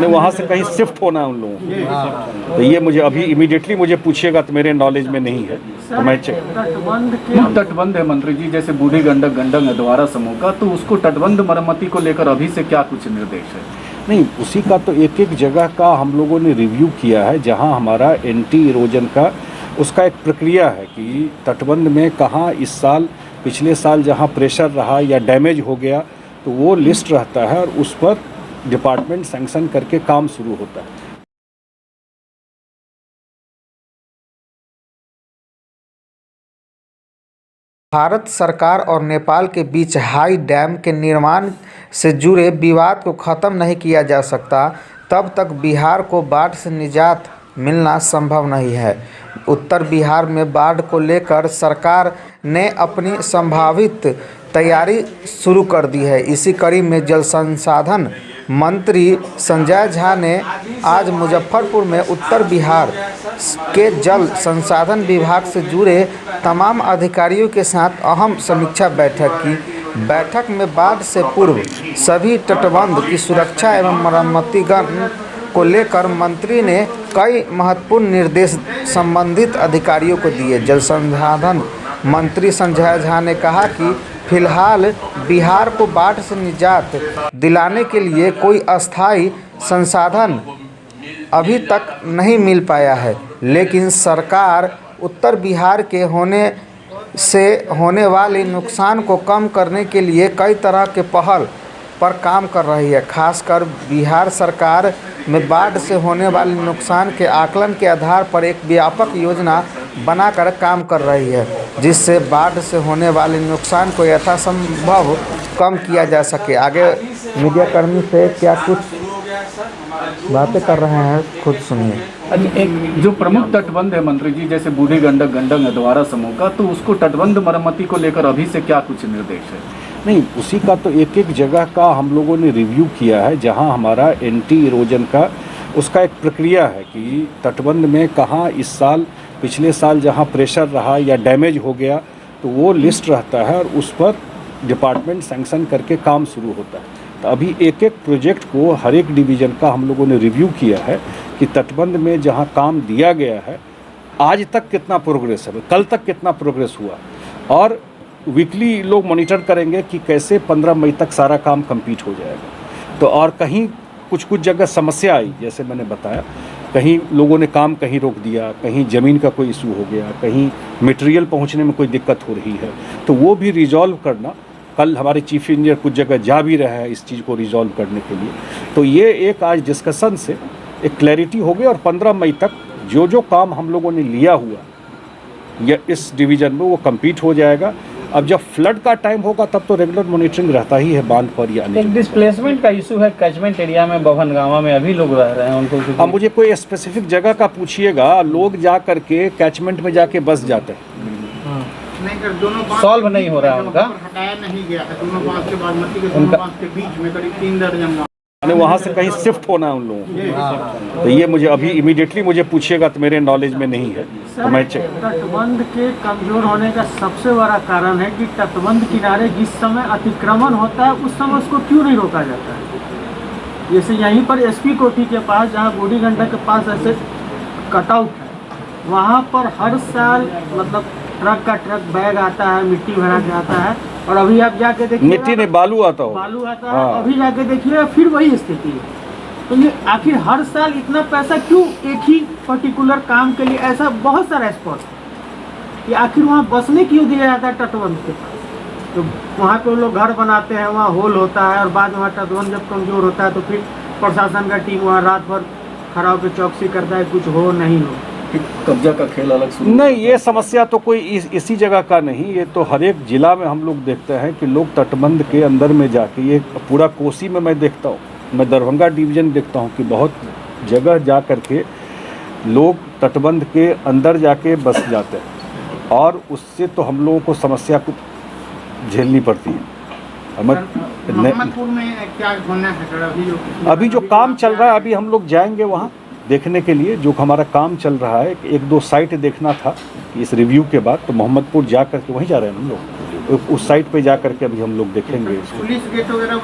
वहाँ से कहीं शिफ्ट होना है उन लोगों को। तो ये मुझे अभी इमीडिएटली मुझे पूछिएगा तो मेरे नॉलेज में नहीं है, तो मैं चेक। तटबंध है मंत्री जी, जैसे बूढ़ी गंडक गंडक अधवारा समूह का, तो उसको तटबंध मरम्मती को लेकर अभी से क्या कुछ निर्देश है? नहीं, उसी का तो एक एक जगह का हम लोगों ने रिव्यू किया है, जहां हमारा एंटी इरोजन का उसका एक प्रक्रिया है कि तटबंध में कहाँ इस साल पिछले साल जहां प्रेशर रहा या डैमेज हो गया तो वो लिस्ट रहता है और उस पर डिपार्टमेंट सैंक्शन करके काम शुरू होता है। भारत सरकार और नेपाल के बीच हाई डैम के निर्माण से जुड़े विवाद को खत्म नहीं किया जा सकता तब तक बिहार को बाढ़ से निजात मिलना संभव नहीं है। उत्तर बिहार में बाढ़ को लेकर सरकार ने अपनी संभावित तैयारी शुरू कर दी है। इसी कड़ी में जल संसाधन मंत्री संजय झा ने आज मुजफ्फरपुर में उत्तर बिहार के जल संसाधन विभाग से जुड़े तमाम अधिकारियों के साथ अहम समीक्षा बैठक की। बैठक में बाढ़ से पूर्व सभी तटबंध की सुरक्षा एवं मरम्मतीकरण को लेकर मंत्री ने कई महत्वपूर्ण निर्देश संबंधित अधिकारियों को दिए। जल संसाधन मंत्री संजय झा ने कहा कि फिलहाल बिहार को बाढ़ से निजात दिलाने के लिए कोई अस्थायी संसाधन अभी तक नहीं मिल पाया है, लेकिन सरकार उत्तर बिहार के होने से होने वाले नुकसान को कम करने के लिए कई तरह के पहल पर काम कर रही है। खासकर बिहार सरकार में बाढ़ से होने वाले नुकसान के आकलन के आधार पर एक व्यापक योजना बनाकर काम कर रही है, जिससे बाढ़ से होने वाले नुकसान को यथासंभव कम किया जा सके। आगे मीडियाकर्मी से क्या कुछ बातें कर रहे हैं, खुद सुनिए। एक जो प्रमुख तटबंध है मंत्री जी, जैसे बूढ़ी गंडक गंडक अधवारा समूह का, तो उसको तटबंध मरम्मती को लेकर अभी से क्या कुछ निर्देश है? नहीं, उसी का तो एक एक जगह का हम लोगों ने रिव्यू किया है, जहां हमारा एंटी इरोजन का उसका एक प्रक्रिया है कि तटबंध में कहाँ इस साल पिछले साल जहां प्रेशर रहा या डैमेज हो गया तो वो लिस्ट रहता है और उस पर डिपार्टमेंट सैंक्शन करके काम शुरू होता है। तो अभी एक एक प्रोजेक्ट को हर एक डिवीज़न का हम लोगों ने रिव्यू किया है कि तटबंध में जहां काम दिया गया है आज तक कितना प्रोग्रेस है, कल तक कितना प्रोग्रेस हुआ, और वीकली लोग मॉनिटर करेंगे कि कैसे 15 मई तक सारा काम कंप्लीट हो जाएगा। तो और कहीं कुछ जगह समस्या आई, जैसे मैंने बताया, कहीं लोगों ने काम कहीं रोक दिया, कहीं ज़मीन का कोई इशू हो गया, कहीं मटेरियल पहुंचने में कोई दिक्कत हो रही है, तो वो भी रिजॉल्व करना। कल हमारे चीफ इंजीनियर कुछ जगह जा भी रहे हैं इस चीज़ को रिजॉल्व करने के लिए। तो ये एक आज डिस्कशन से एक क्लैरिटी हो गई और 15 मई तक जो जो काम हम लोगों ने लिया हुआ या इस डिवीज़न में वो कंप्लीट हो जाएगा। अब जब फ्लड का टाइम होगा तब तो रेगुलर मॉनिटरिंग रहता ही है बांध पर या एक डिस्प्लेसमेंट का इशू है कैचमेंट एरिया में, बभनगांवा में अभी लोग रह रहे हैं, उनको अब मुझे कोई स्पेसिफिक जगह का पूछिएगा, लोग जा करके कैचमेंट में जाके बस जाते हैं, सॉल्व नहीं हो रहा है उनका, हटाया नहीं गया है। दोनों बांध के बागमती के दोनों बांध के बीच में करीब 3 दर्जन वहाँ से कहीं शिफ्ट होना है उन लोगों को। तो ये मुझे अभी इमीडिएटली मुझे पूछिएगा तो मेरे नॉलेज में नहीं है, तो मैं चेक। तटबंध के कमजोर होने का सबसे बड़ा कारण है कि तटबंध किनारे जिस समय अतिक्रमण होता है उस समय उसको क्यों नहीं रोका जाता है। जैसे यहीं पर एसपी कोठी के पास, जहाँ बूढ़ी गंडक के पास ऐसे कटआउट है, वहाँ पर हर साल मतलब ट्रक का ट्रक बैग आता है, मिट्टी भरा के आता है, और अभी आप जाके देखिए मिट्टी नहीं बालू आता हो, बालू आता है, अभी जाके देखिए फिर वही स्थिति है। तो ये आखिर हर साल इतना पैसा क्यों एक ही पर्टिकुलर काम के लिए, ऐसा बहुत सारा स्पॉट ये आखिर वहाँ बसने क्यों दिया जाता है तटबंध के पास। तो वहाँ पे लोग घर बनाते हैं, वहाँ होल होता है, और बाद में वहाँ तटबंध जब कमजोर होता है तो फिर प्रशासन का टीम वहाँ रात भर खड़ा होकर चौकसी करता है, कुछ हो नहीं हो, कब्जा का खेल अलग शुरू। नहीं, ये समस्या तो कोई इसी जगह का नहीं, ये तो हर एक जिला में हम लोग देखते हैं कि लोग तटबंध के अंदर में जाके, ये पूरा कोसी में मैं देखता हूँ, मैं दरभंगा डिवीज़न देखता हूँ कि बहुत जगह जा कर के लोग तटबंध के अंदर जाके बस जाते हैं, और उससे तो हम लोगों को समस्या को झेलनी पड़ती है। मोहम्मदपुर में क्या होना है? अभी जो काम चल रहा है, अभी हम लोग जाएंगे वहाँ देखने के लिए, जो हमारा काम चल रहा है। 1-2 साइट देखना था इस रिव्यू के बाद, तो मोहम्मदपुर जा कर के वहीं जा रहे हैं हम लोग, उस साइट पे जा कर के अभी हम लोग देखेंगे। पुलिस गेट वगैरह